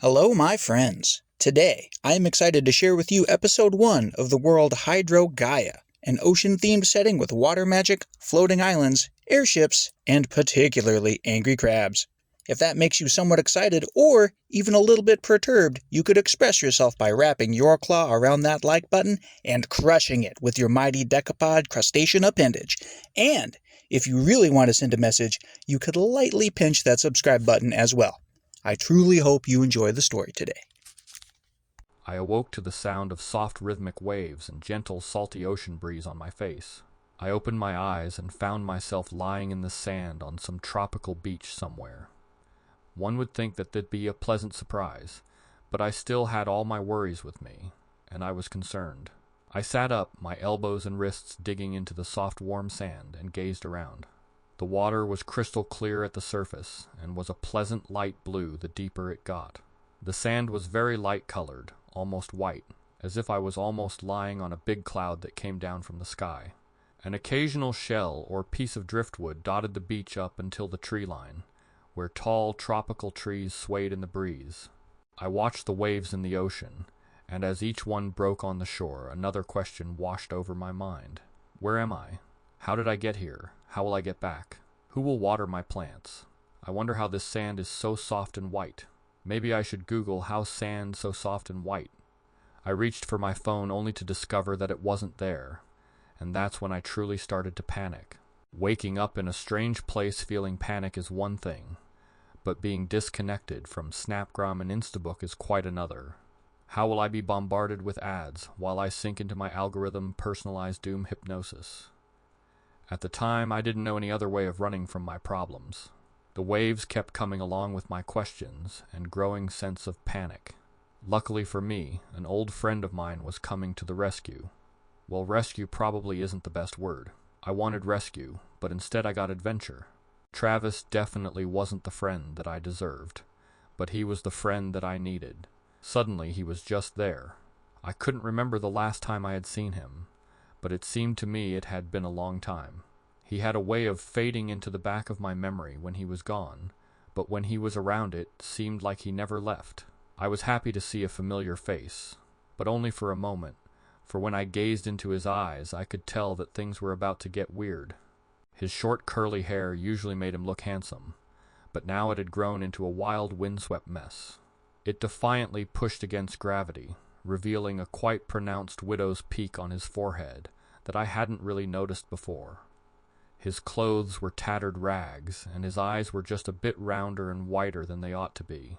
Hello, my friends. Today, I am excited to share with you episode 1 of the world Hydro Gaia, an ocean-themed setting with water magic, floating islands, airships, and particularly angry crabs. If that makes you somewhat excited or even a little bit perturbed, you could express yourself by wrapping your claw around that like button and crushing it with your mighty decapod crustacean appendage. And if you really want to send a message, you could lightly pinch that subscribe button as well. I truly hope you enjoy the story today. I awoke to the sound of soft rhythmic waves and gentle salty ocean breeze on my face. I opened my eyes and found myself lying in the sand on some tropical beach somewhere. One would think that that'd be a pleasant surprise, but I still had all my worries with me, and I was concerned. I sat up, my elbows and wrists digging into the soft warm sand, and gazed around. The water was crystal clear at the surface, and was a pleasant light blue the deeper it got. The sand was very light-colored, almost white, as if I was almost lying on a big cloud that came down from the sky. An occasional shell or piece of driftwood dotted the beach up until the tree line, where tall tropical trees swayed in the breeze. I watched the waves in the ocean, and as each one broke on the shore, another question washed over my mind. Where am I? How did I get here? How will I get back? Who will water my plants? I wonder how this sand is so soft and white. Maybe I should Google how sand so soft and white. I reached for my phone only to discover that it wasn't there, and that's when I truly started to panic. Waking up in a strange place feeling panic is one thing, but being disconnected from Snapgram and Instabook is quite another. How will I be bombarded with ads while I sink into my algorithm personalized doom hypnosis? At the time, I didn't know any other way of running from my problems. The waves kept coming along with my questions and growing sense of panic. Luckily for me, an old friend of mine was coming to the rescue. Well, rescue probably isn't the best word. I wanted rescue, but instead I got adventure. Travis definitely wasn't the friend that I deserved, but he was the friend that I needed. Suddenly, he was just there. I couldn't remember the last time I had seen him, but it seemed to me it had been a long time. He had a way of fading into the back of my memory when he was gone, but when he was around it seemed like he never left. I was happy to see a familiar face, but only for a moment, for when I gazed into his eyes I could tell that things were about to get weird. His short curly hair usually made him look handsome, but now it had grown into a wild windswept mess. It defiantly pushed against gravity, revealing a quite pronounced widow's peak on his forehead that I hadn't really noticed before. His clothes were tattered rags, and his eyes were just a bit rounder and whiter than they ought to be.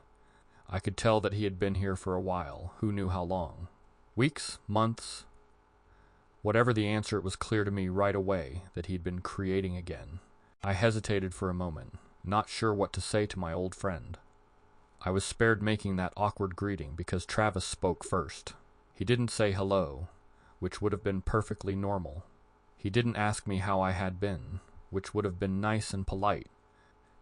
I could tell that he had been here for a while, who knew how long. Weeks? Months? Whatever the answer, it was clear to me right away that he'd been creating again. I hesitated for a moment, not sure what to say to my old friend. I was spared making that awkward greeting because Travis spoke first. He didn't say hello, which would have been perfectly normal. He didn't ask me how I had been, which would have been nice and polite.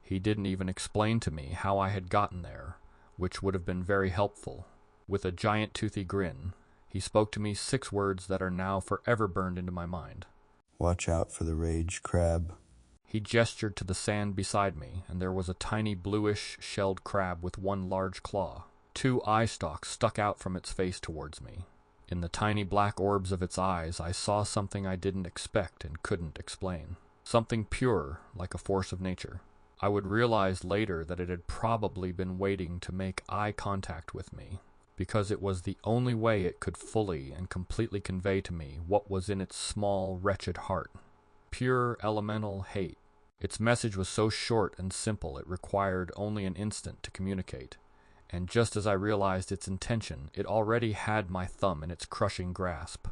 He didn't even explain to me how I had gotten there, which would have been very helpful. With a giant toothy grin, he spoke to me 6 words that are now forever burned into my mind. Watch out for the rage crab. He gestured to the sand beside me, and there was a tiny bluish shelled crab with one large claw. 2 eye stalks stuck out from its face towards me. In the tiny black orbs of its eyes, I saw something I didn't expect and couldn't explain. Something pure, like a force of nature. I would realize later that it had probably been waiting to make eye contact with me, because it was the only way it could fully and completely convey to me what was in its small, wretched heart. Pure, elemental hate. Its message was so short and simple it required only an instant to communicate, and just as I realized its intention, it already had my thumb in its crushing grasp.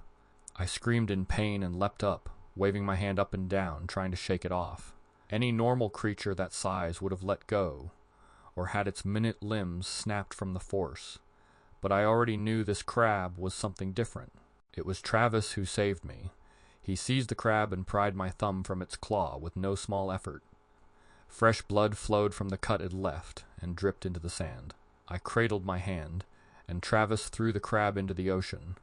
I screamed in pain and leapt up, waving my hand up and down, trying to shake it off. Any normal creature that size would have let go, or had its minute limbs snapped from the force, but I already knew this crab was something different. It was Travis who saved me. He seized the crab and pried my thumb from its claw with no small effort. Fresh blood flowed from the cut it left and dripped into the sand. I cradled my hand, and Travis threw the crab into the ocean,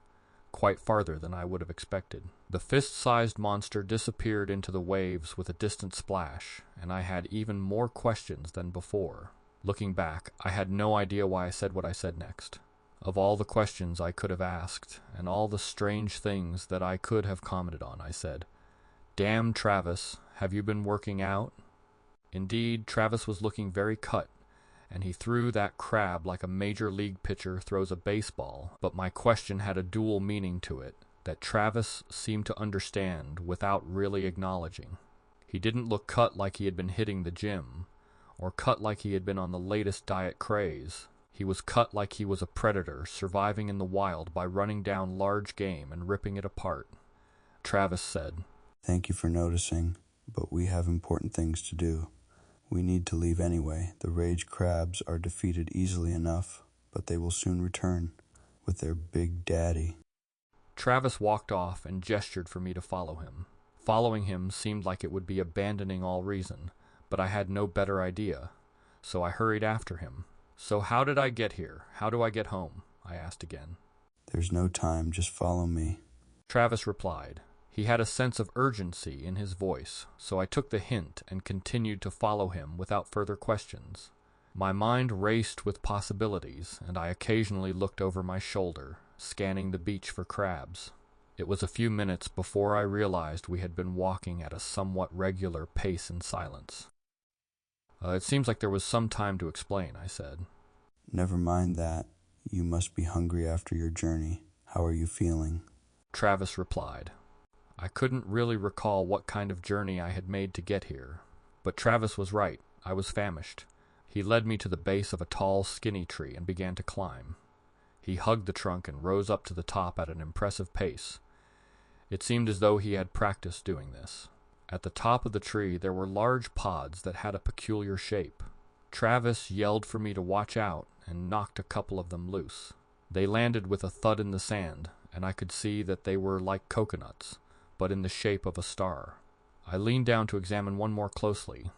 quite farther than I would have expected. The fist-sized monster disappeared into the waves with a distant splash, and I had even more questions than before. Looking back, I had no idea why I said what I said next. Of all the questions I could have asked, and all the strange things that I could have commented on, I said, "Damn, Travis, have you been working out?" Indeed, Travis was looking very cut, and he threw that crab like a major league pitcher throws a baseball, but my question had a dual meaning to it that Travis seemed to understand without really acknowledging. He didn't look cut like he had been hitting the gym, or cut like he had been on the latest diet craze. He was cut like he was a predator surviving in the wild by running down large game and ripping it apart. Travis said, "Thank you for noticing, but we have important things to do. We need to leave anyway. The rage crabs are defeated easily enough, but they will soon return with their big daddy." Travis walked off and gestured for me to follow him. Following him seemed like it would be abandoning all reason, but I had no better idea, so I hurried after him. "So how did I get here? How do I get home?" I asked again. "There's no time, just follow me." Travis replied. He had a sense of urgency in his voice, so I took the hint and continued to follow him without further questions. My mind raced with possibilities, and I occasionally looked over my shoulder, scanning the beach for crabs. It was a few minutes before I realized we had been walking at a somewhat regular pace in silence. It seems like there was some time to explain," I said. "Never mind that. You must be hungry after your journey. How are you feeling?" Travis replied. I couldn't really recall what kind of journey I had made to get here, but Travis was right. I was famished. He led me to the base of a tall, skinny tree and began to climb. He hugged the trunk and rose up to the top at an impressive pace. It seemed as though he had practiced doing this. At the top of the tree there were large pods that had a peculiar shape. Travis yelled for me to watch out and knocked a couple of them loose. They landed with a thud in the sand, and I could see that they were like coconuts, but in the shape of a star. I leaned down to examine one more closely,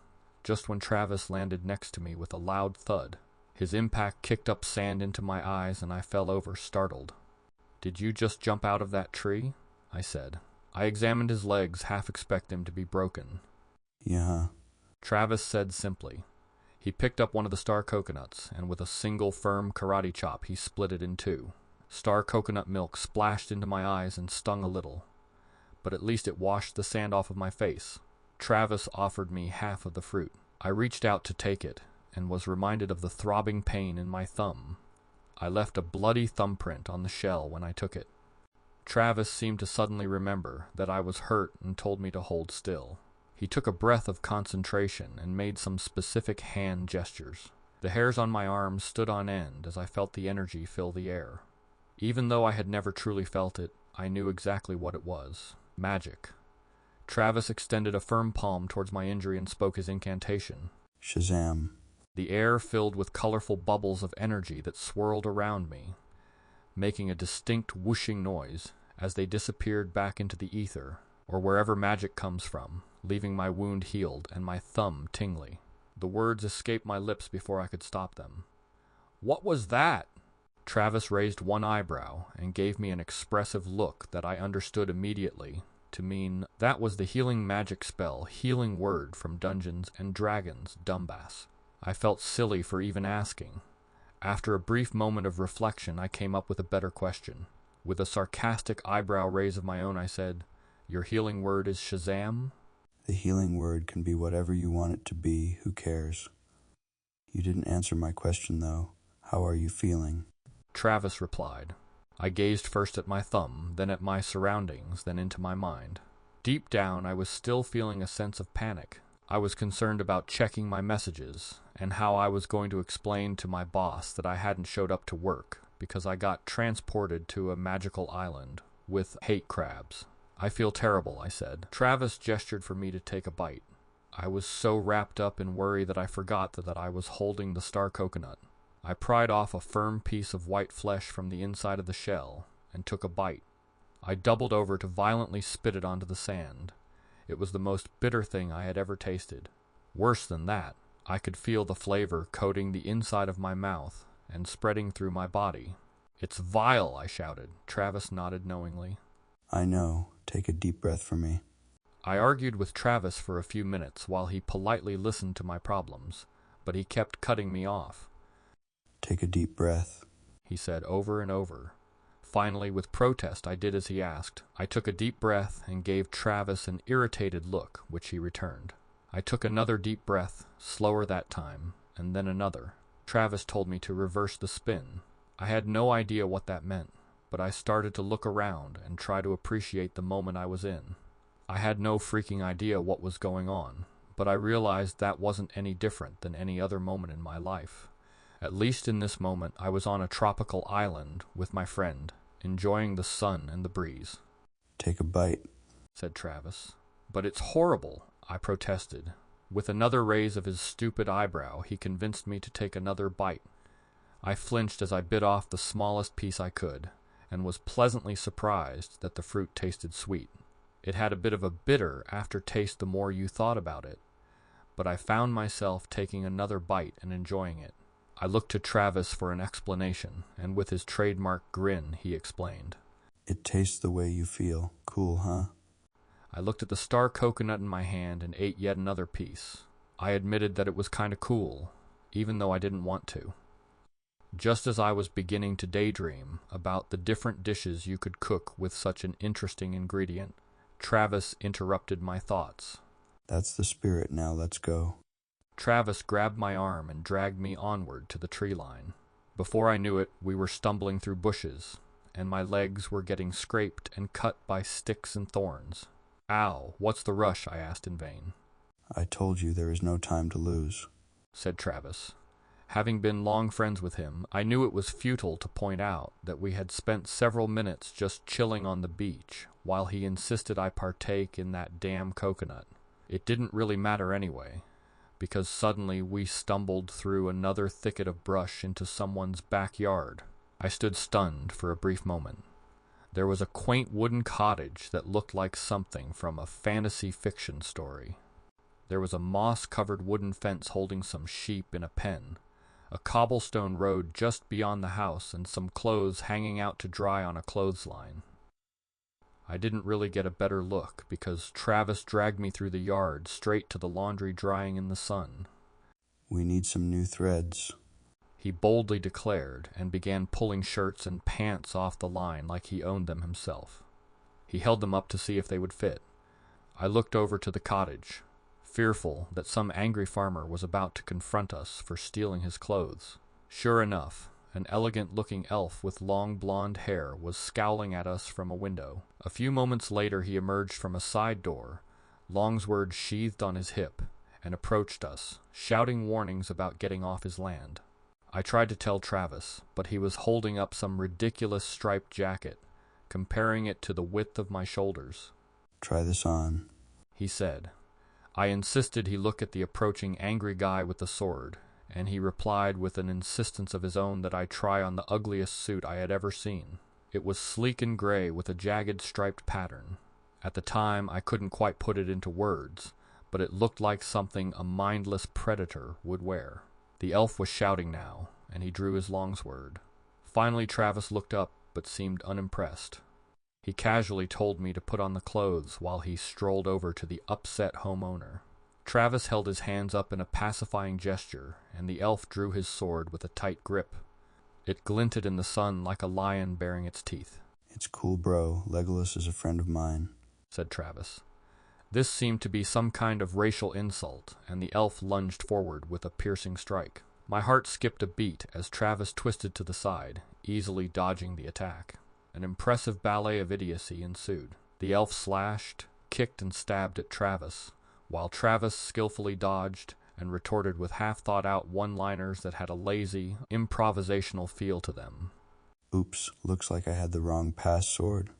just when Travis landed next to me with a loud thud. His impact kicked up sand into my eyes and I fell over, startled. "Did you just jump out of that tree?" I said. I examined his legs, half expect them to be broken. "Yeah." Travis said simply. He picked up one of the star coconuts, and with a single firm karate chop he split it in two. Star coconut milk splashed into my eyes and stung a little, but at least it washed the sand off of my face. Travis offered me half of the fruit. I reached out to take it, and was reminded of the throbbing pain in my thumb. I left a bloody thumbprint on the shell when I took it. Travis seemed to suddenly remember that I was hurt and told me to hold still. He took a breath of concentration and made some specific hand gestures. The hairs on my arms stood on end as I felt the energy fill the air. Even though I had never truly felt it, I knew exactly what it was. Magic. Travis extended a firm palm towards my injury and spoke his incantation. Shazam. The air filled with colorful bubbles of energy that swirled around me, making a distinct whooshing noise as they disappeared back into the ether, or wherever magic comes from, leaving my wound healed and my thumb tingly. The words escaped my lips before I could stop them. "What was that?" Travis raised one eyebrow and gave me an expressive look that I understood immediately to mean that was the healing magic spell, healing word from Dungeons and Dragons, Dumbass. I felt silly for even asking. After a brief moment of reflection, I came up with a better question. With a sarcastic eyebrow raise of my own, I said, "Your healing word is Shazam?" The healing word can be whatever you want it to be. Who cares? You didn't answer my question, though. How are you feeling? Travis replied. I gazed first at my thumb, then at my surroundings, then into my mind. Deep down, I was still feeling a sense of panic. I was concerned about checking my messages, and how I was going to explain to my boss that I hadn't showed up to work because I got transported to a magical island with hate crabs. "I feel terrible," I said. Travis gestured for me to take a bite. I was so wrapped up in worry that I forgot that I was holding the star coconut. I pried off a firm piece of white flesh from the inside of the shell and took a bite. I doubled over to violently spit it onto the sand. It was the most bitter thing I had ever tasted. Worse than that, I could feel the flavor coating the inside of my mouth and spreading through my body. "It's vile," I shouted. Travis nodded knowingly. I know. Take a deep breath for me. I argued with Travis for a few minutes while he politely listened to my problems, but he kept cutting me off. Take a deep breath, he said over and over. Finally, with protest, I did as he asked. I took a deep breath and gave Travis an irritated look, which he returned. I took another deep breath, slower that time, and then another. Travis told me to reverse the spin. I had no idea what that meant, but I started to look around and try to appreciate the moment I was in. I had no freaking idea what was going on, but I realized that wasn't any different than any other moment in my life. At least in this moment, I was on a tropical island with my friend, enjoying the sun and the breeze. Take a bite, said Travis. But it's horrible, I protested. With another raise of his stupid eyebrow, he convinced me to take another bite. I flinched as I bit off the smallest piece I could, and was pleasantly surprised that the fruit tasted sweet. It had a bit of a bitter aftertaste the more you thought about it, but I found myself taking another bite and enjoying it. I looked to Travis for an explanation, and with his trademark grin, he explained. It tastes the way you feel. Cool, huh? I looked at the star coconut in my hand and ate yet another piece. I admitted that it was kind of cool, even though I didn't want to. Just as I was beginning to daydream about the different dishes you could cook with such an interesting ingredient, Travis interrupted my thoughts. That's the spirit. Now let's go. Travis grabbed my arm and dragged me onward to the tree line. Before I knew it, we were stumbling through bushes, and my legs were getting scraped and cut by sticks and thorns. Ow, what's the rush? I asked in vain. I told you there is no time to lose, said Travis. Having been long friends with him, I knew it was futile to point out that we had spent several minutes just chilling on the beach, while he insisted I partake in that damn coconut. It didn't really matter anyway, because suddenly we stumbled through another thicket of brush into someone's backyard. I stood stunned for a brief moment. There was a quaint wooden cottage that looked like something from a fantasy fiction story. There was a moss-covered wooden fence holding some sheep in a pen, a cobblestone road just beyond the house, and some clothes hanging out to dry on a clothesline. I didn't really get a better look, because Travis dragged me through the yard straight to the laundry drying in the sun. We need some new threads, he boldly declared, and began pulling shirts and pants off the line like he owned them himself. He held them up to see if they would fit. I looked over to the cottage, fearful that some angry farmer was about to confront us for stealing his clothes. Sure enough, an elegant-looking elf with long blonde hair was scowling at us from a window. A few moments later he emerged from a side door, longsword sheathed on his hip, and approached us, shouting warnings about getting off his land. I tried to tell Travis, but he was holding up some ridiculous striped jacket, comparing it to the width of my shoulders. Try this on, he said. I insisted he look at the approaching angry guy with the sword, and he replied with an insistence of his own that I try on the ugliest suit I had ever seen. It was sleek and gray with a jagged striped pattern. At the time, I couldn't quite put it into words, but it looked like something a mindless predator would wear. The elf was shouting now, and he drew his longsword. Finally, Travis looked up, but seemed unimpressed. He casually told me to put on the clothes while he strolled over to the upset homeowner. Travis held his hands up in a pacifying gesture, and the elf drew his sword with a tight grip. It glinted in the sun like a lion baring its teeth. It's cool, bro. Legolas is a friend of mine, said Travis. This seemed to be some kind of racial insult, and the elf lunged forward with a piercing strike. My heart skipped a beat as Travis twisted to the side, easily dodging the attack. An impressive ballet of idiocy ensued. The elf slashed, kicked, and stabbed at Travis, while Travis skillfully dodged and retorted with half-thought-out one-liners that had a lazy, improvisational feel to them. Oops, looks like I had the wrong pass sword.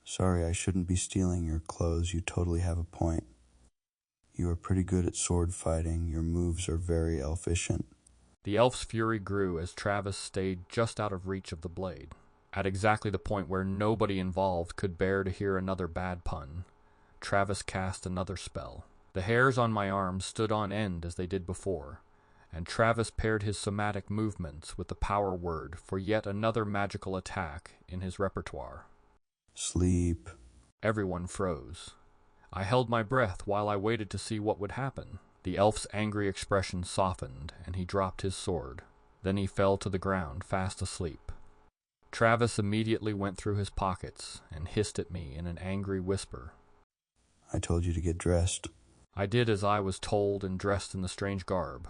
Sorry, I shouldn't be stealing your clothes. You totally have a point. You are pretty good at sword fighting. Your moves are very elfiscient. The elf's fury grew as Travis stayed just out of reach of the blade, at exactly the point where nobody involved could bear to hear another bad pun. Travis cast another spell. The hairs on my arms stood on end as they did before, and Travis paired his somatic movements with the power word for yet another magical attack in his repertoire. Sleep. Everyone froze. I held my breath while I waited to see what would happen. The elf's angry expression softened, and he dropped his sword. Then he fell to the ground, fast asleep. Travis immediately went through his pockets and hissed at me in an angry whisper. I told you to get dressed. I did as I was told and dressed in the strange garb,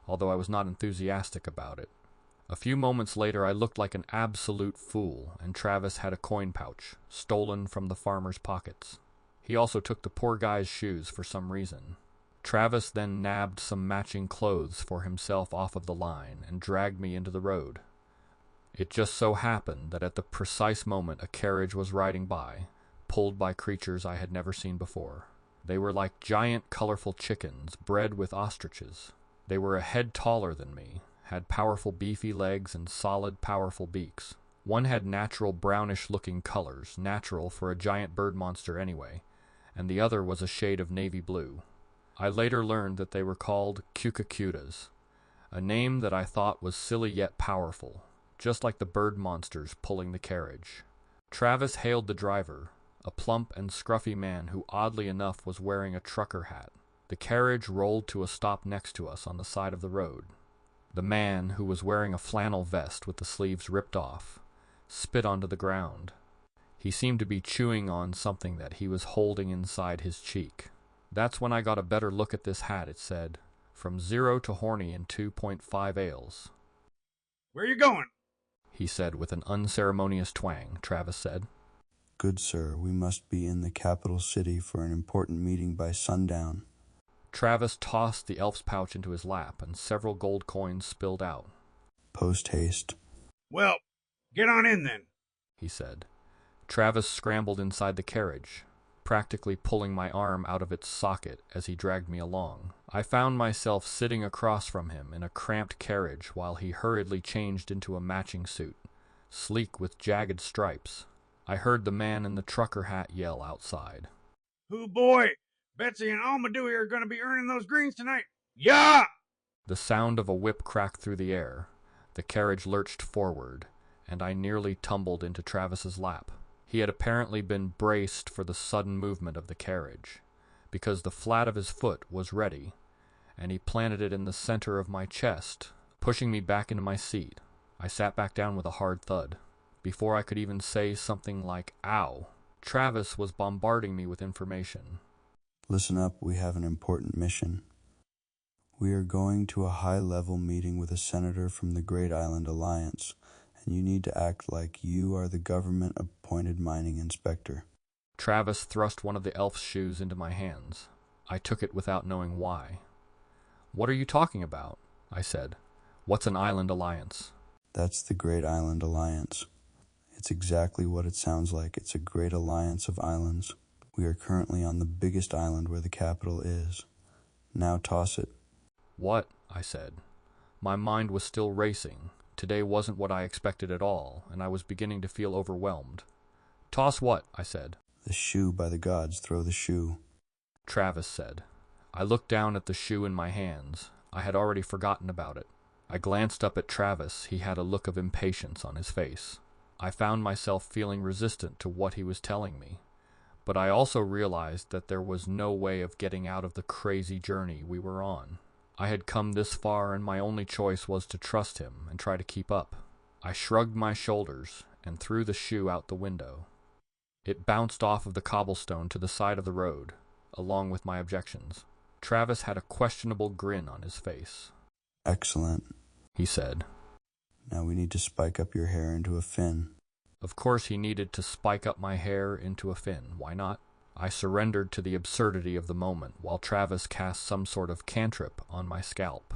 although I was not enthusiastic about it. A few moments later I looked like an absolute fool, and Travis had a coin pouch, stolen from the farmer's pockets. He also took the poor guy's shoes for some reason. Travis then nabbed some matching clothes for himself off of the line and dragged me into the road. It just so happened that at the precise moment a carriage was riding by, pulled by creatures I had never seen before. They were like giant, colorful chickens bred with ostriches. They were a head taller than me, had powerful beefy legs and solid, powerful beaks. One had natural brownish-looking colors, natural for a giant bird monster anyway, and the other was a shade of navy blue. I later learned that they were called Cucacutas, a name that I thought was silly yet powerful, just like the bird monsters pulling the carriage. Travis hailed the driver, a plump and scruffy man who oddly enough was wearing a trucker hat. The carriage rolled to a stop next to us on the side of the road. The man, who was wearing a flannel vest with the sleeves ripped off, spit onto the ground. He seemed to be chewing on something that he was holding inside his cheek. That's when I got a better look at this hat. It said, "From 0 to horny in 2.5 ales." "Where you going?" he said with an unceremonious twang. Travis said. Good sir, we must be in the capital city for an important meeting by sundown. Travis tossed the elf's pouch into his lap, and several gold coins spilled out. Post haste. "Well, get on in then," he said. Travis scrambled inside the carriage, practically pulling my arm out of its socket as he dragged me along. I found myself sitting across from him in a cramped carriage while he hurriedly changed into a matching suit, sleek with jagged stripes. I heard the man in the trucker hat yell outside. "Hoo boy, Betsy and Alma Dewey are going to be earning those greens tonight. Yeah!" The sound of a whip cracked through the air. The carriage lurched forward, and I nearly tumbled into Travis's lap. He had apparently been braced for the sudden movement of the carriage, because the flat of his foot was ready, and he planted it in the center of my chest, pushing me back into my seat. I sat back down with a hard thud. Before I could even say something like, "Ow," Travis was bombarding me with information. Listen up, we have an important mission. We are going to a high-level meeting with a senator from the Great Island Alliance, and you need to act like you are the government-appointed mining inspector. Travis thrust one of the elf's shoes into my hands. I took it without knowing why. "What are you talking about?" I said. "What's an island alliance?" That's the Great Island Alliance. It's exactly what it sounds like. It's a great alliance of islands. We are currently on the biggest island where the capital is. Now toss it. "What?" I said. My mind was still racing. Today wasn't what I expected at all, and I was beginning to feel overwhelmed. "Toss what?" I said. The shoe, by the gods, throw the shoe. Travis said. I looked down at the shoe in my hands. I had already forgotten about it. I glanced up at Travis. He had a look of impatience on his face. I found myself feeling resistant to what he was telling me, but I also realized that there was no way of getting out of the crazy journey we were on. I had come this far, and my only choice was to trust him and try to keep up. I shrugged my shoulders and threw the shoe out the window. It bounced off of the cobblestone to the side of the road, along with my objections. Travis had a questionable grin on his face. Excellent, he said. Now we need to spike up your hair into a fin. Of course he needed to spike up my hair into a fin. Why not? I surrendered to the absurdity of the moment while Travis cast some sort of cantrip on my scalp.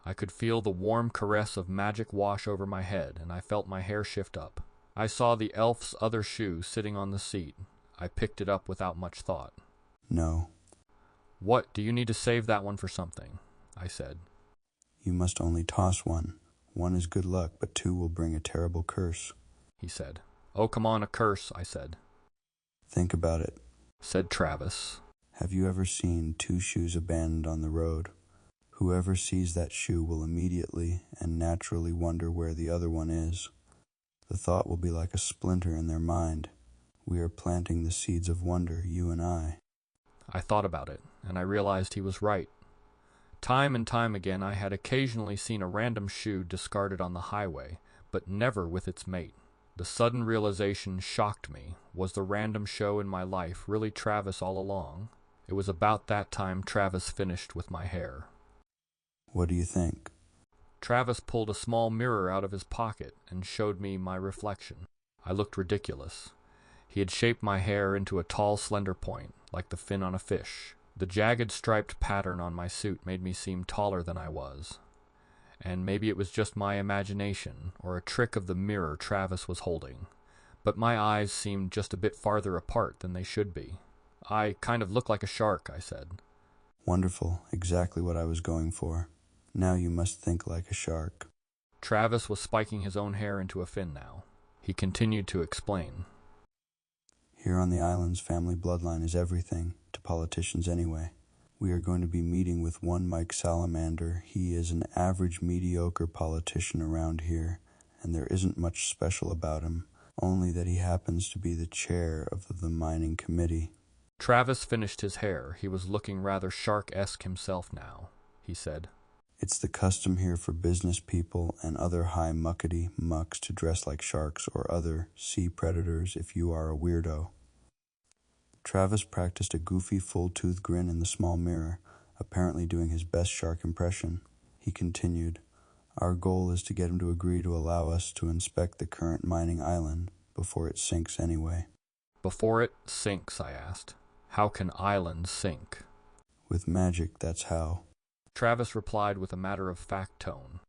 I could feel the warm caress of magic wash over my head, and I felt my hair shift up. I saw the elf's other shoe sitting on the seat. I picked it up without much thought. No. What, do you need to save that one for something? I said. You must only toss one. One is good luck, but two will bring a terrible curse, he said. Oh, come on, a curse, I said. Think about it, said Travis. Have you ever seen two shoes abandoned on the road? Whoever sees that shoe will immediately and naturally wonder where the other one is. The thought will be like a splinter in their mind. We are planting the seeds of wonder, you and I. I thought about it, and I realized he was right. Time and time again I had occasionally seen a random shoe discarded on the highway, but never with its mate. The sudden realization shocked me. Was the random show in my life really Travis all along? It was about that time Travis finished with my hair. What do you think? Travis pulled a small mirror out of his pocket and showed me my reflection. I looked ridiculous. He had shaped my hair into a tall, slender point, like the fin on a fish. The jagged striped pattern on my suit made me seem taller than I was. And maybe it was just my imagination, or a trick of the mirror Travis was holding. But my eyes seemed just a bit farther apart than they should be. I kind of look like a shark, I said. Wonderful, exactly what I was going for. Now you must think like a shark. Travis was spiking his own hair into a fin now. He continued to explain. Here on the islands, family bloodline is everything, to politicians anyway. We are going to be meeting with one Mike Salamander. He is an average mediocre politician around here, and there isn't much special about him, only that he happens to be the chair of the mining committee. Travis finished his hair. He was looking rather shark-esque himself now, he said. It's the custom here for business people and other high muckety mucks to dress like sharks or other sea predators if you are a weirdo. Travis practiced a goofy full-tooth grin in the small mirror, apparently doing his best shark impression. He continued, Our goal is to get him to agree to allow us to inspect the current mining island before it sinks anyway. Before it sinks, I asked. How can islands sink? With magic, that's how. Travis replied with a matter-of-fact tone.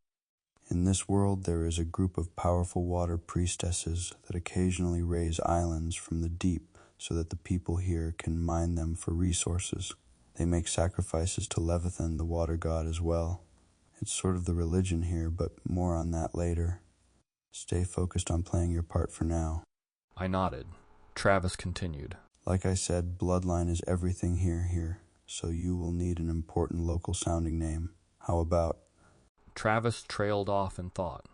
In this world, there is a group of powerful water priestesses that occasionally raise islands from the deep so that the people here can mine them for resources. They make sacrifices to Leviathan, the water god, as well. It's sort of the religion here, but more on that later. Stay focused on playing your part for now. I nodded. Travis continued. Like I said, bloodline is everything here, so you will need an important local sounding name. How about? Travis trailed off in thought.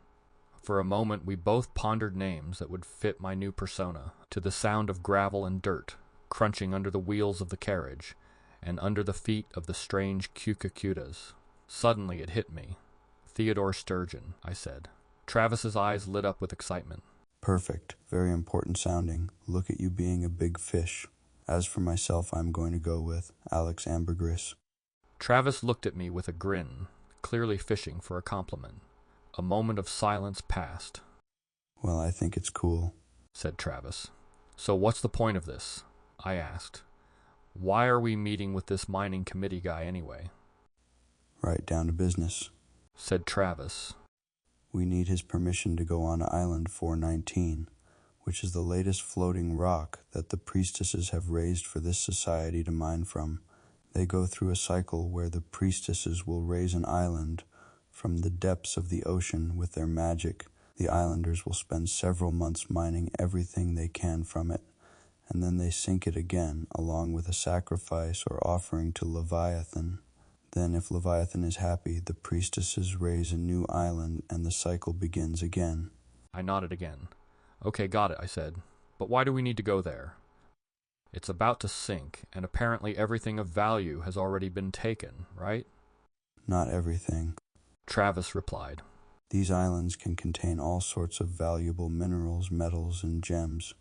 For a moment we both pondered names that would fit my new persona, to the sound of gravel and dirt, crunching under the wheels of the carriage, and under the feet of the strange cucacudas. Suddenly it hit me. Theodore Sturgeon, I said. Travis's eyes lit up with excitement. Perfect. Very important sounding. Look at you being a big fish. As for myself, I'm going to go with Alex Ambergris. Travis looked at me with a grin, clearly fishing for a compliment. A moment of silence passed. Well, I think it's cool, said Travis. So what's the point of this? I asked. Why are we meeting with this mining committee guy anyway? Right down to business, said Travis. We need his permission to go on Island 419, which is the latest floating rock that the priestesses have raised for this society to mine from. They go through a cycle where the priestesses will raise an island from the depths of the ocean with their magic. The islanders will spend several months mining everything they can from it, and then they sink it again, along with a sacrifice or offering to Leviathan. Then, if Leviathan is happy, the priestesses raise a new island and the cycle begins again. I nodded again. Okay, got it, I said. But why do we need to go there? It's about to sink, and apparently everything of value has already been taken, right? Not everything, Travis replied. These islands can contain all sorts of valuable minerals, metals, and gems.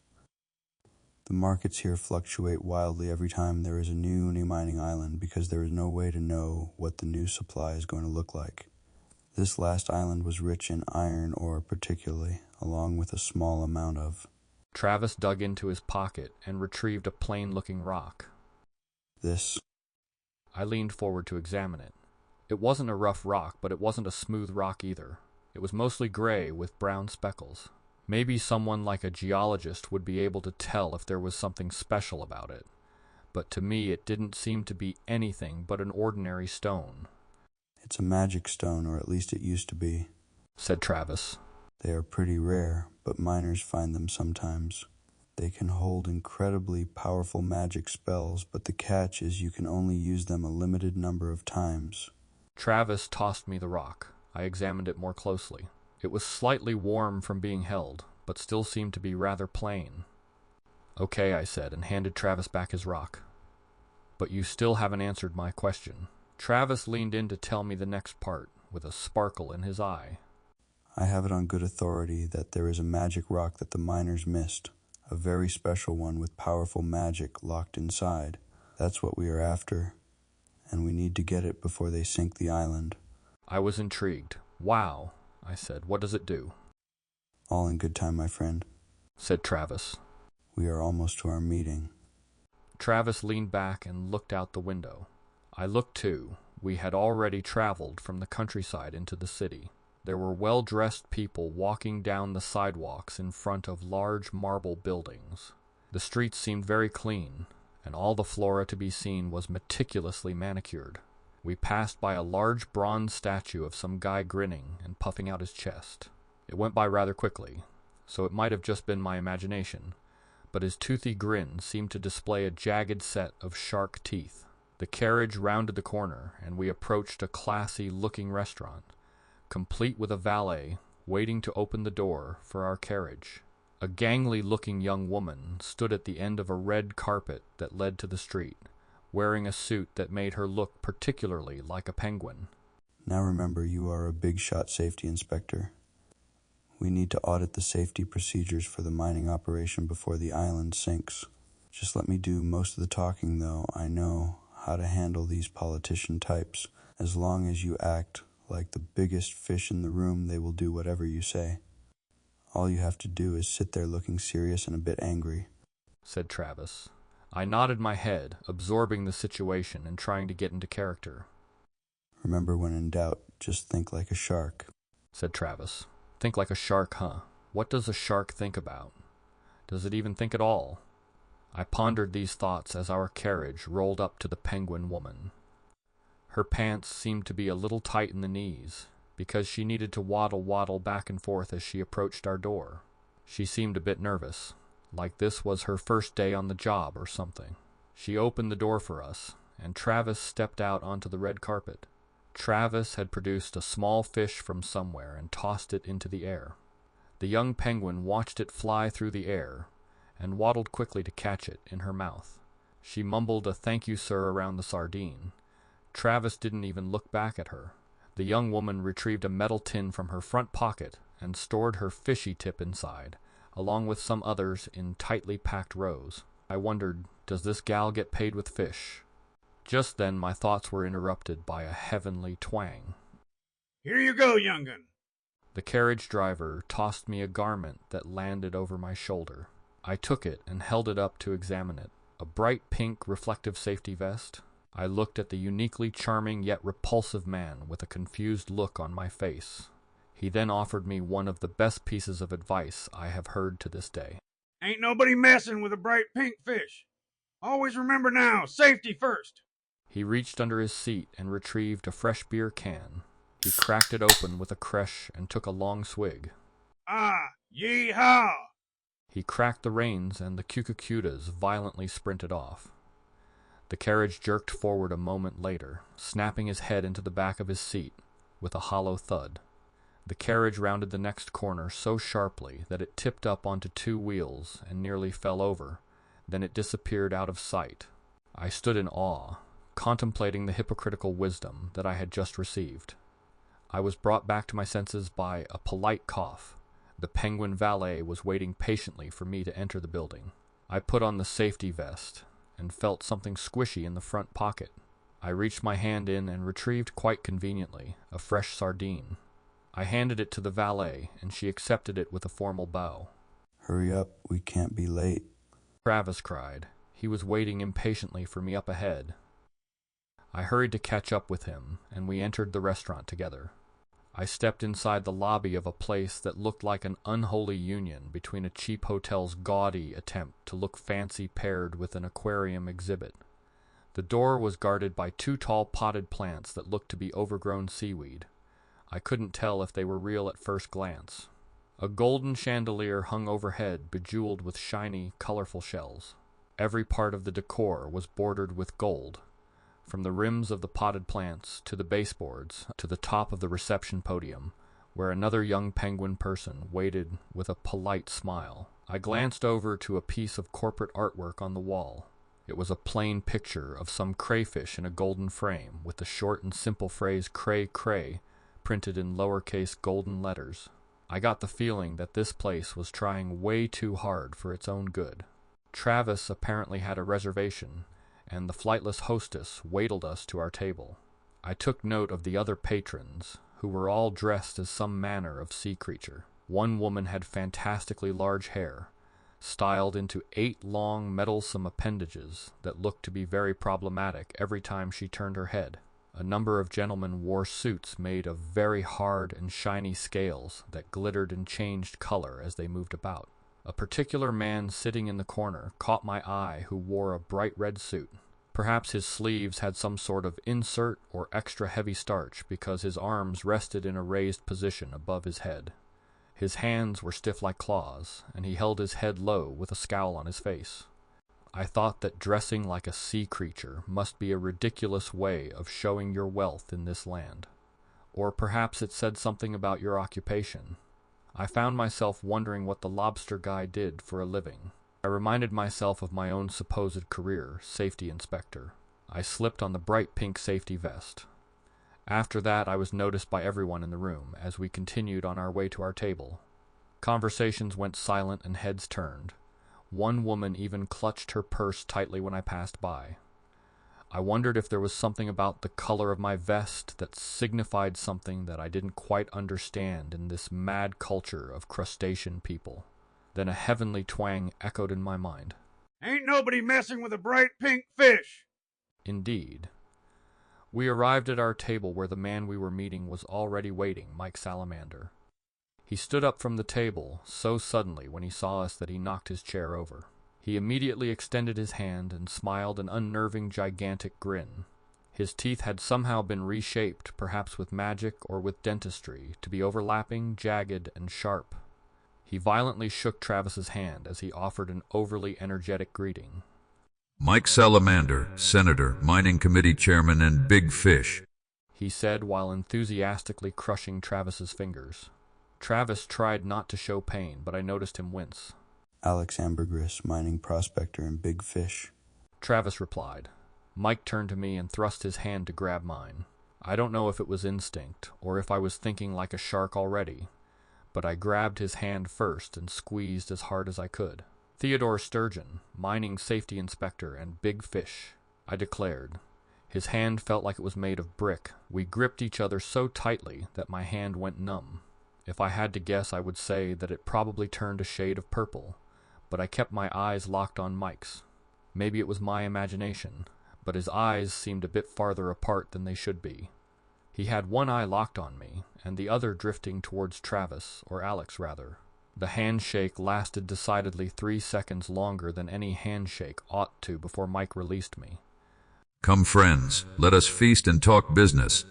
The markets here fluctuate wildly every time there is a new mining island because there is no way to know what the new supply is going to look like. This last island was rich in iron ore particularly, along with a small amount of... Travis dug into his pocket and retrieved a plain-looking rock. This. I leaned forward to examine it. It wasn't a rough rock, but it wasn't a smooth rock either. It was mostly gray with brown speckles. Maybe someone like a geologist would be able to tell if there was something special about it. But to me it didn't seem to be anything but an ordinary stone. It's a magic stone, or at least it used to be, said Travis. They are pretty rare, but miners find them sometimes. They can hold incredibly powerful magic spells, but the catch is you can only use them a limited number of times. Travis tossed me the rock. I examined it more closely. It was slightly warm from being held, but still seemed to be rather plain. Okay, I said, and handed Travis back his rock. But you still haven't answered my question. Travis leaned in to tell me the next part, with a sparkle in his eye. I have it on good authority that there is a magic rock that the miners missed, a very special one with powerful magic locked inside. That's what we are after, and we need to get it before they sink the island. I was intrigued. Wow, I said. What does it do? All in good time, my friend, said Travis. We are almost to our meeting. Travis leaned back and looked out the window. I looked too. We had already traveled from the countryside into the city. There were well-dressed people walking down the sidewalks in front of large marble buildings. The streets seemed very clean, and all the flora to be seen was meticulously manicured. We passed by a large bronze statue of some guy grinning and puffing out his chest. It went by rather quickly, so it might have just been my imagination, but his toothy grin seemed to display a jagged set of shark teeth. The carriage rounded the corner, and we approached a classy-looking restaurant, complete with a valet waiting to open the door for our carriage. A gangly-looking young woman stood at the end of a red carpet that led to the street, wearing a suit that made her look particularly like a penguin. Now remember, you are a big-shot safety inspector. We need to audit the safety procedures for the mining operation before the island sinks. Just let me do most of the talking, though. I know how to handle these politician types. As long as you act like the biggest fish in the room, they will do whatever you say. All you have to do is sit there looking serious and a bit angry, said Travis. I nodded my head, absorbing the situation and trying to get into character. Remember, when in doubt, just think like a shark, said Travis. Think like a shark, huh? What does a shark think about? Does it even think at all? I pondered these thoughts as our carriage rolled up to the penguin woman. Her pants seemed to be a little tight in the knees, because she needed to waddle back and forth as she approached our door. She seemed a bit nervous, like this was her first day on the job or something. She opened the door for us, and Travis stepped out onto the red carpet. Travis had produced a small fish from somewhere and tossed it into the air. The young penguin watched it fly through the air and waddled quickly to catch it in her mouth. She mumbled a "thank you, sir" around the sardine. Travis didn't even look back at her. The young woman retrieved a metal tin from her front pocket and stored her fishy tip inside, along with some others in tightly packed rows. I wondered, does this gal get paid with fish? Just then my thoughts were interrupted by a heavenly twang. Here you go, young'un. The carriage driver tossed me a garment that landed over my shoulder. I took it and held it up to examine it. A bright pink reflective safety vest. I looked at the uniquely charming yet repulsive man with a confused look on my face. He then offered me one of the best pieces of advice I have heard to this day. Ain't nobody messing with a bright pink fish. Always remember now, safety first. He reached under his seat and retrieved a fresh beer can. He cracked it open with a cresh and took a long swig. Ah, yee-haw! He cracked the reins and the cucucutas violently sprinted off. The carriage jerked forward a moment later, snapping his head into the back of his seat with a hollow thud. The carriage rounded the next corner so sharply that it tipped up onto two wheels and nearly fell over. Then it disappeared out of sight. I stood in awe, contemplating the hypocritical wisdom that I had just received. I was brought back to my senses by a polite cough. The penguin valet was waiting patiently for me to enter the building. I put on the safety vest and felt something squishy in the front pocket. I reached my hand in and retrieved quite conveniently a fresh sardine. I handed it to the valet, and she accepted it with a formal bow. Hurry up, we can't be late, Travis cried. He was waiting impatiently for me up ahead. I hurried to catch up with him, and we entered the restaurant together. I stepped inside the lobby of a place that looked like an unholy union between a cheap hotel's gaudy attempt to look fancy paired with an aquarium exhibit. The door was guarded by two tall potted plants that looked to be overgrown seaweed. I couldn't tell if they were real at first glance. A golden chandelier hung overhead, bejeweled with shiny, colorful shells. Every part of the decor was bordered with gold, from the rims of the potted plants to the baseboards to the top of the reception podium, where another young penguin person waited with a polite smile. I glanced over to a piece of corporate artwork on the wall. It was a plain picture of some crayfish in a golden frame, with the short and simple phrase "cray cray" printed in lowercase golden letters. I got the feeling that this place was trying way too hard for its own good. Travis apparently had a reservation, and the flightless hostess waited us to our table. I took note of the other patrons, who were all dressed as some manner of sea creature. One woman had fantastically large hair, styled into 8 long, meddlesome appendages that looked to be very problematic every time she turned her head. A number of gentlemen wore suits made of very hard and shiny scales that glittered and changed color as they moved about. A particular man sitting in the corner caught my eye who wore a bright red suit. Perhaps his sleeves had some sort of insert or extra heavy starch because his arms rested in a raised position above his head. His hands were stiff like claws, and he held his head low with a scowl on his face. I thought that dressing like a sea creature must be a ridiculous way of showing your wealth in this land. Or perhaps it said something about your occupation. I found myself wondering what the lobster guy did for a living. I reminded myself of my own supposed career, safety inspector. I slipped on the bright pink safety vest. After that, I was noticed by everyone in the room as we continued on our way to our table. Conversations went silent and heads turned. One woman even clutched her purse tightly when I passed by. I wondered if there was something about the color of my vest that signified something that I didn't quite understand in this mad culture of crustacean people. Then a heavenly twang echoed in my mind. Ain't nobody messing with a bright pink fish. Indeed. We arrived at our table where the man we were meeting was already waiting, Mike Salamander. He stood up from the table so suddenly when he saw us that he knocked his chair over. He immediately extended his hand and smiled an unnerving, gigantic grin. His teeth had somehow been reshaped, perhaps with magic or with dentistry, to be overlapping, jagged, and sharp. He violently shook Travis's hand as he offered an overly energetic greeting. Mike Salamander, Senator, Mining Committee Chairman, and Big Fish, he said while enthusiastically crushing Travis's fingers. Travis tried not to show pain, but I noticed him wince. Alex Ambergris, Mining Prospector, and Big Fish, Travis replied. Mike turned to me and thrust his hand to grab mine. I don't know if it was instinct, or if I was thinking like a shark already, but I grabbed his hand first and squeezed as hard as I could. Theodore Sturgeon, Mining Safety Inspector, and Big Fish, I declared. His hand felt like it was made of brick. We gripped each other so tightly that my hand went numb. If I had to guess, I would say that it probably turned a shade of purple, but I kept my eyes locked on Mike's. Maybe it was my imagination, but his eyes seemed a bit farther apart than they should be. He had one eye locked on me, and the other drifting towards Travis, or Alex rather. The handshake lasted decidedly 3 seconds longer than any handshake ought to before Mike released me. come friends, let us feast and talk business.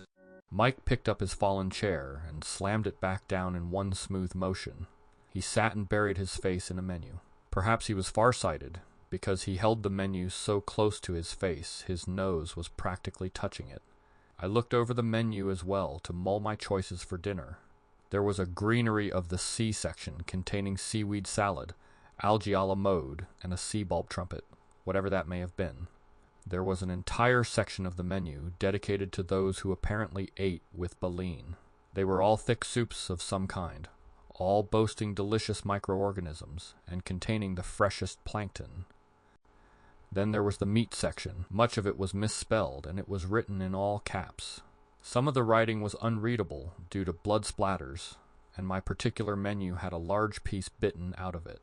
Mike picked up his fallen chair and slammed it back down in one smooth motion. He sat and buried his face in a menu. Perhaps he was farsighted, because he held the menu so close to his face his nose was practically touching it. I looked over the menu as well to mull my choices for dinner. There was a greenery of the sea section containing seaweed salad, algae a la mode, and a sea bulb trumpet, whatever that may have been. There was an entire section of the menu dedicated to those who apparently ate with baleen. They were all thick soups of some kind, all boasting delicious microorganisms and containing the freshest plankton. Then there was the meat section. Much of it was misspelled, and it was written in all caps. Some of the writing was unreadable due to blood splatters, and my particular menu had a large piece bitten out of it.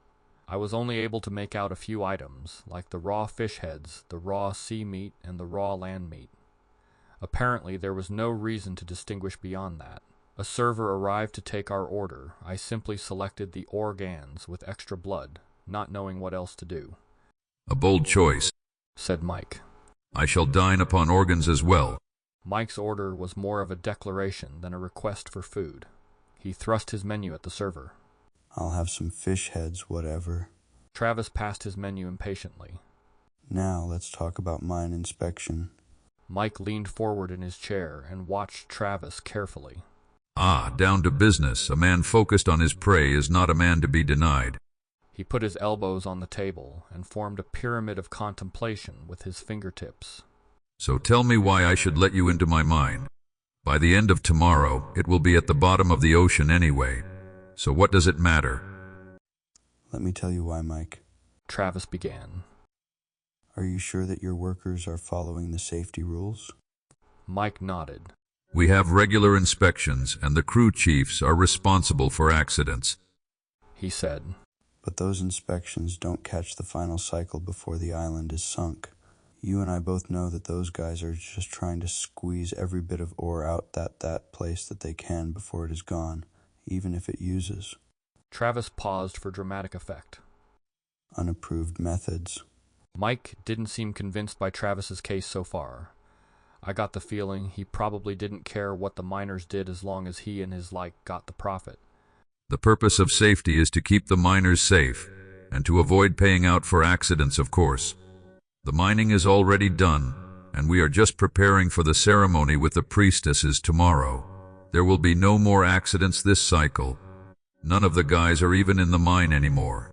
I was only able to make out a few items, like the raw fish heads, the raw sea meat, and the raw land meat. Apparently there was no reason to distinguish beyond that. A server arrived to take our order. I simply selected the organs with extra blood, not knowing what else to do. A bold choice, said Mike. I shall dine upon organs as well. Mike's order was more of a declaration than a request for food. He thrust his menu at the server. I'll have some fish heads, whatever. Travis passed his menu impatiently. Now let's talk about mine inspection. Mike leaned forward in his chair and watched Travis carefully. Ah, down to business. A man focused on his prey is not a man to be denied. He put his elbows on the table and formed a pyramid of contemplation with his fingertips. So tell me why I should let you into my mind. By the end of tomorrow, it will be at the bottom of the ocean anyway. So what does it matter? Let me tell you why, Mike. Travis began. Are you sure that your workers are following the safety rules? Mike nodded. We have regular inspections, and the crew chiefs are responsible for accidents, He said. But those inspections don't catch the final cycle before the island is sunk. You and I both know that those guys are just trying to squeeze every bit of ore out that place that they can before it is gone, even if it uses Travis paused for dramatic effect. unapproved methods. Mike didn't seem convinced by Travis's case so far. I got the feeling he probably didn't care what the miners did as long as he and his like got the profit. The purpose of safety is to keep the miners safe, and to avoid paying out for accidents, of course. The mining is already done, and we are just preparing for the ceremony with the priestesses tomorrow. There will be no more accidents this cycle. None of the guys are even in the mine anymore,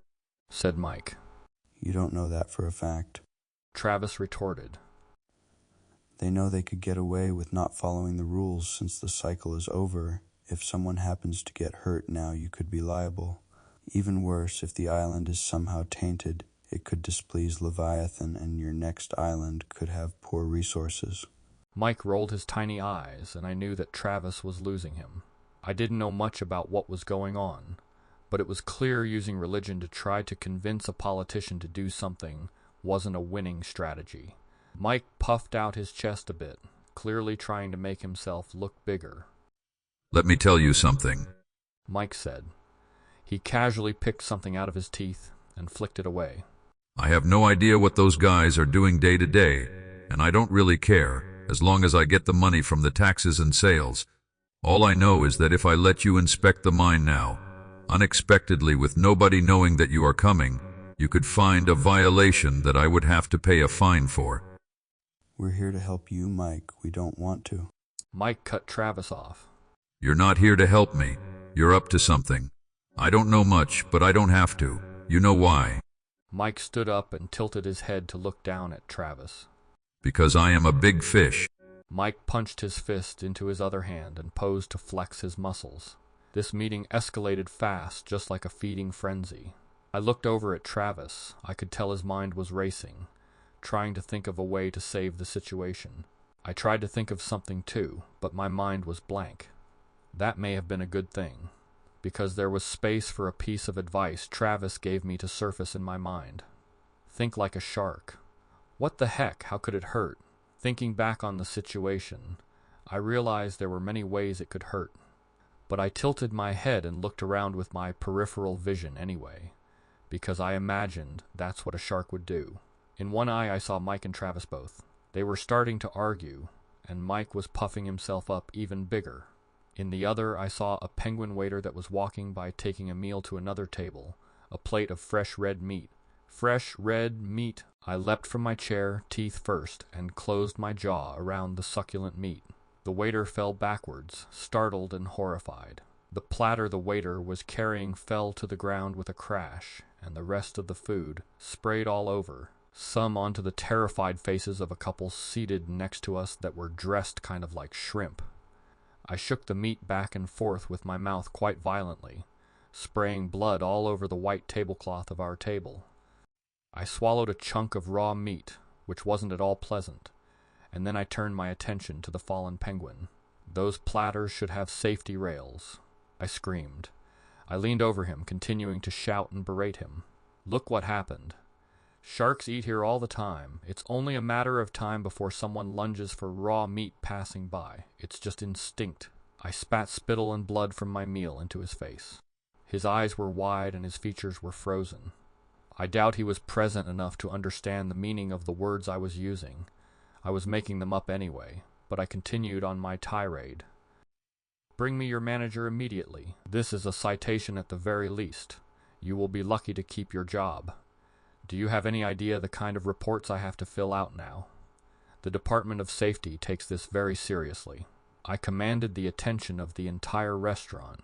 Said Mike. You don't know that for a fact. Travis retorted. They know they could get away with not following the rules since the cycle is over. If someone happens to get hurt now, you could be liable. Even worse, if the island is somehow tainted, it could displease Leviathan and your next island could have poor resources. Mike rolled his tiny eyes, and I knew that Travis was losing him. I didn't know much about what was going on, but it was clear using religion to try to convince a politician to do something wasn't a winning strategy. Mike puffed out his chest a bit, clearly trying to make himself look bigger. Let me tell you something. Mike said. He casually picked something out of his teeth and flicked it away. I have no idea what those guys are doing day to day, and I don't really care, as long as I get the money from the taxes and sales. All I know is that if I let you inspect the mine now, unexpectedly with nobody knowing that you are coming, you could find a violation that I would have to pay a fine for. We're here to help you, Mike. We don't want to. Mike cut Travis off. You're not here to help me. You're up to something. I don't know much, but I don't have to. You know why? Mike stood up and tilted his head to look down at Travis. Because I am a big fish. Mike punched his fist into his other hand and posed to flex his muscles. This meeting escalated fast, just like a feeding frenzy. I looked over at Travis. I could tell his mind was racing, trying to think of a way to save the situation. I tried to think of something too, but my mind was blank. That may have been a good thing, because there was space for a piece of advice Travis gave me to surface in my mind. Think like a shark. What the heck, how could it hurt? Thinking back on the situation, I realized there were many ways it could hurt. But I tilted my head and looked around with my peripheral vision anyway, because I imagined that's what a shark would do. In one eye I saw Mike and Travis both. They were starting to argue, and Mike was puffing himself up even bigger. In the other I saw a penguin waiter that was walking by taking a meal to another table, a plate of fresh red meat. Fresh red meat! I leapt from my chair, teeth first, and closed my jaw around the succulent meat. The waiter fell backwards, startled and horrified. The platter the waiter was carrying fell to the ground with a crash, and the rest of the food sprayed all over, some onto the terrified faces of a couple seated next to us that were dressed kind of like shrimp. I shook the meat back and forth with my mouth quite violently, spraying blood all over the white tablecloth of our table. I swallowed a chunk of raw meat, which wasn't at all pleasant, and then I turned my attention to the fallen penguin. Those platters should have safety rails, I screamed. I leaned over him, continuing to shout and berate him. Look what happened. Sharks eat here all the time. It's only a matter of time before someone lunges for raw meat passing by. It's just instinct. I spat spittle and blood from my meal into his face. His eyes were wide and his features were frozen. I doubt he was present enough to understand the meaning of the words I was using. I was making them up anyway, but I continued on my tirade. Bring me your manager immediately. This is a citation at the very least. You will be lucky to keep your job. Do you have any idea the kind of reports I have to fill out now? The Department of Safety takes this very seriously. I commanded the attention of the entire restaurant.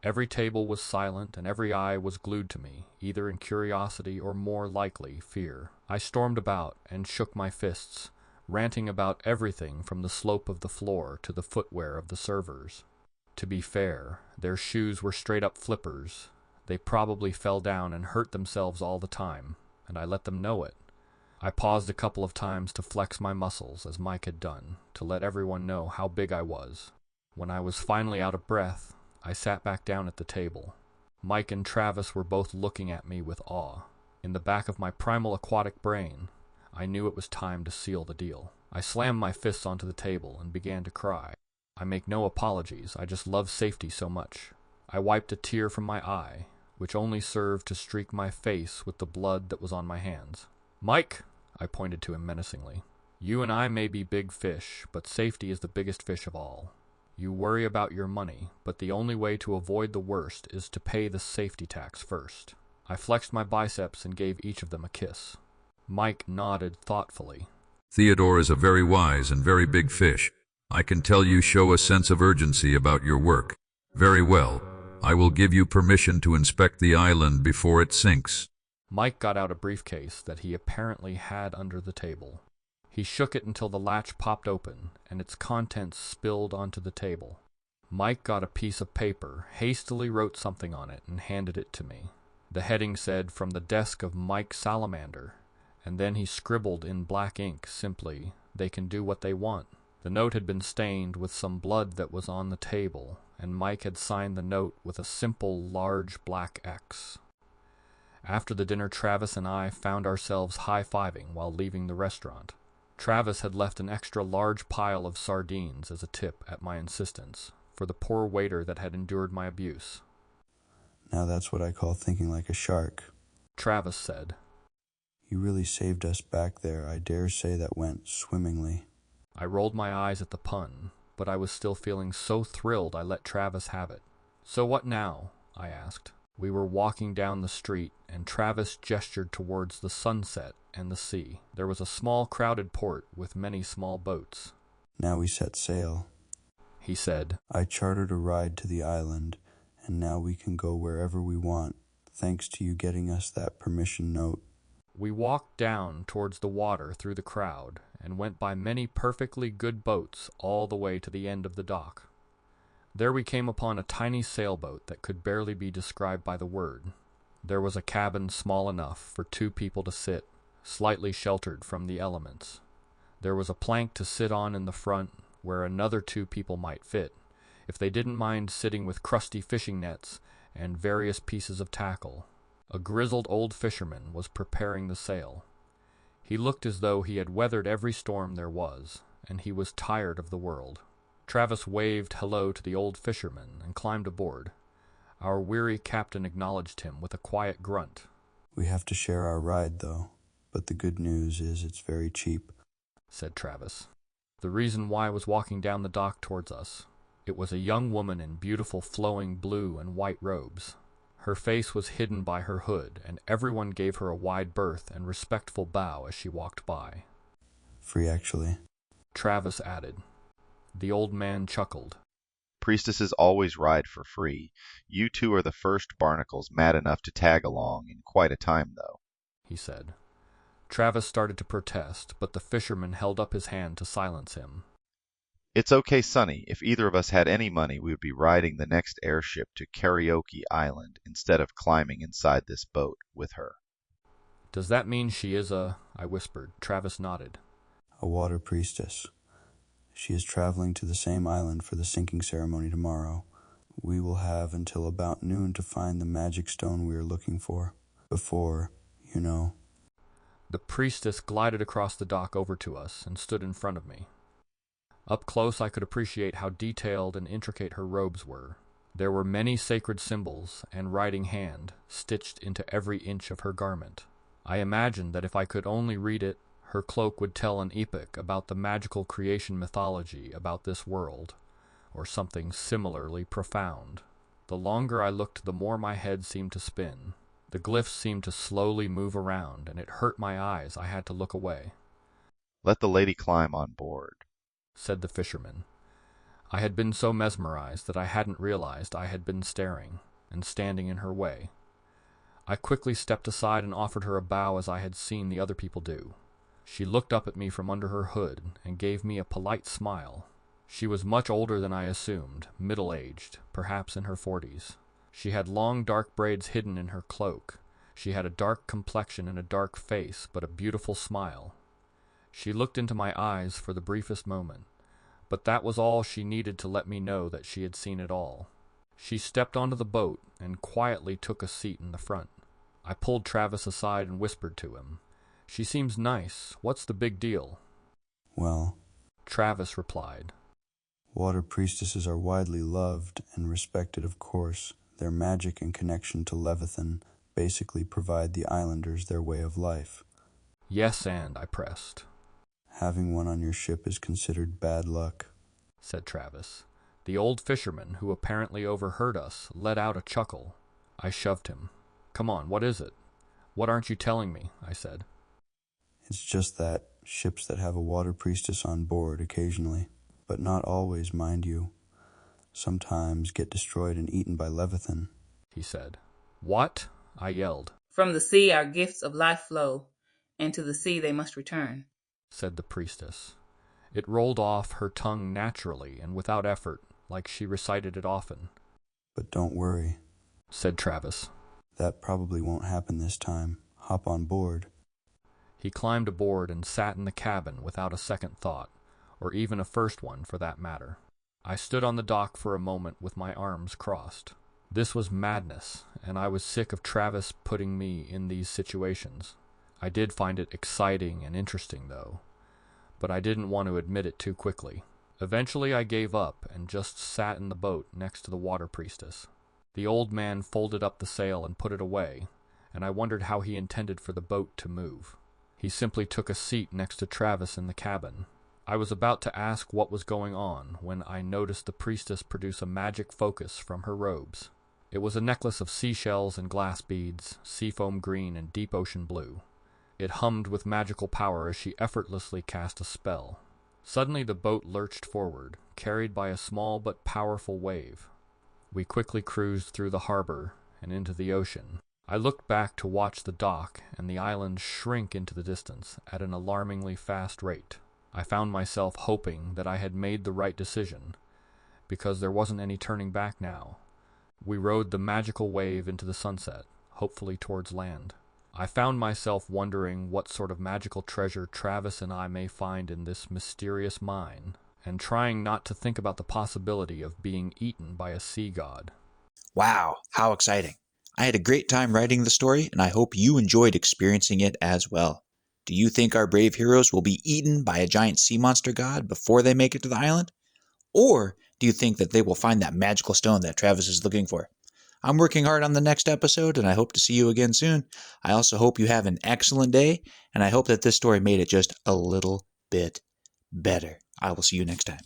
Every table was silent, and every eye was glued to me, either in curiosity or more likely fear. I stormed about and shook my fists, ranting about everything from the slope of the floor to the footwear of the servers. To be fair, their shoes were straight-up flippers. They probably fell down and hurt themselves all the time, and I let them know it. I paused a couple of times to flex my muscles, as Mike had done, to let everyone know how big I was. When I was finally out of breath, I sat back down at the table. Mike and Travis were both looking at me with awe. In the back of my primal aquatic brain, I knew it was time to seal the deal. I slammed my fists onto the table and began to cry. I make no apologies, I just love safety so much. I wiped a tear from my eye, which only served to streak my face with the blood that was on my hands. "Mike," I pointed to him menacingly, "you and I may be big fish, but safety is the biggest fish of all. You worry about your money, but the only way to avoid the worst is to pay the safety tax first." I flexed my biceps and gave each of them a kiss. Mike nodded thoughtfully. Theodore is a very wise and very big fish. I can tell you show a sense of urgency about your work. Very well. I will give you permission to inspect the island before it sinks. Mike got out a briefcase that he apparently had under the table. He shook it until the latch popped open, and its contents spilled onto the table. Mike got a piece of paper, hastily wrote something on it, and handed it to me. The heading said, "From the desk of Mike Salamander," and then he scribbled in black ink simply, "They can do what they want." The note had been stained with some blood that was on the table, and Mike had signed the note with a simple, large black X. After the dinner, Travis and I found ourselves high-fiving while leaving the restaurant. Travis had left an extra large pile of sardines as a tip at my insistence for the poor waiter that had endured my abuse. Now that's what I call thinking like a shark. Travis said. You really saved us back there. I dare say that went swimmingly. I rolled my eyes at the pun, but I was still feeling so thrilled I let Travis have it. "So what now?" I asked. We were walking down the street, and Travis gestured towards the sunset and the sea. There was a small crowded port with many small boats. "Now we set sail," he said. "I chartered a ride to the island, and now we can go wherever we want, thanks to you getting us that permission note." We walked down towards the water through the crowd and went by many perfectly good boats all the way to the end of the dock. There we came upon a tiny sailboat that could barely be described by the word. There was a cabin small enough for 2 people to sit, slightly sheltered from the elements. There was a plank to sit on in the front where another 2 people might fit, if they didn't mind sitting with crusty fishing nets and various pieces of tackle. A grizzled old fisherman was preparing the sail. He looked as though he had weathered every storm there was, and he was tired of the world. Travis waved hello to the old fisherman and climbed aboard. Our weary captain acknowledged him with a quiet grunt. "We have to share our ride, though, but the good news is it's very cheap," said Travis. The reason why was walking down the dock towards us. It was a young woman in beautiful flowing blue and white robes. Her face was hidden by her hood, and everyone gave her a wide berth and respectful bow as she walked by. "Free, actually," Travis added. The old man chuckled. "Priestesses always ride for free. You 2 are the first barnacles mad enough to tag along in quite a time, though," he said. Travis started to protest, but the fisherman held up his hand to silence him. "It's okay, Sonny. If either of us had any money, we would be riding the next airship to Karaoke Island instead of climbing inside this boat with her." "Does that mean she is I whispered. Travis nodded. "A water priestess. She is traveling to the same island for the sinking ceremony tomorrow. We will have until about noon to find the magic stone we are looking for. Before, you know." The priestess glided across the dock over to us and stood in front of me. Up close I could appreciate how detailed and intricate her robes were. There were many sacred symbols and writing hand stitched into every inch of her garment. I imagined that if I could only read it, her cloak would tell an epic about the magical creation mythology about this world, or something similarly profound. The longer I looked, the more my head seemed to spin. The glyphs seemed to slowly move around, and it hurt my eyes. I had to look away. "Let the lady climb on board," said the fisherman. I had been so mesmerized that I hadn't realized I had been staring and standing in her way. I quickly stepped aside and offered her a bow as I had seen the other people do. She looked up at me from under her hood and gave me a polite smile. She was much older than I assumed, middle-aged, perhaps in her 40s. She had long dark braids hidden in her cloak. She had a dark complexion and a dark face, but a beautiful smile. She looked into my eyes for the briefest moment, but that was all she needed to let me know that she had seen it all. She stepped onto the boat and quietly took a seat in the front. I pulled Travis aside and whispered to him, "She seems nice. What's the big deal?" Well, Travis replied, water priestesses are widely loved and respected, of course. Their magic and connection to Leviathan basically provide the islanders their way of life. "Yes, and," I pressed. Having one on your ship is considered bad luck," said Travis. The old fisherman, who apparently overheard us, let out a chuckle. I shoved him. "Come on, what is it?" "What aren't you telling me?" I said. It's just that ships that have a water priestess on board occasionally, but not always, mind you, sometimes get destroyed and eaten by Leviathan, he said. "What?" I yelled. "From the sea our gifts of life flow, and to the sea they must return," said the priestess. It rolled off her tongue naturally and without effort, like she recited it often. "But don't worry," said Travis. "that probably won't happen this time. Hop on board." He climbed aboard and sat in the cabin without a second thought, or even a first one for that matter. I stood on the dock for a moment with my arms crossed. This was madness, and I was sick of Travis putting me in these situations. I did find it exciting and interesting, though, but I didn't want to admit it too quickly. Eventually I gave up and just sat in the boat next to the water priestess. The old man folded up the sail and put it away, and I wondered how he intended for the boat to move. He simply took a seat next to Travis in the cabin. I was about to ask what was going on when I noticed the priestess produce a magic focus from her robes. It was a necklace of seashells and glass beads, seafoam green and deep ocean blue. It hummed with magical power as she effortlessly cast a spell. Suddenly the boat lurched forward, carried by a small but powerful wave. We quickly cruised through the harbor and into the ocean. I looked back to watch the dock and the island shrink into the distance at an alarmingly fast rate. I found myself hoping that I had made the right decision, because there wasn't any turning back now. We rode the magical wave into the sunset, hopefully towards land. I found myself wondering what sort of magical treasure Travis and I may find in this mysterious mine, and trying not to think about the possibility of being eaten by a sea god. Wow, how exciting. I had a great time writing the story, and I hope you enjoyed experiencing it as well. Do you think our brave heroes will be eaten by a giant sea monster god before they make it to the island? Or do you think that they will find that magical stone that Travis is looking for? I'm working hard on the next episode, and I hope to see you again soon. I also hope you have an excellent day, and I hope that this story made it just a little bit better. I will see you next time.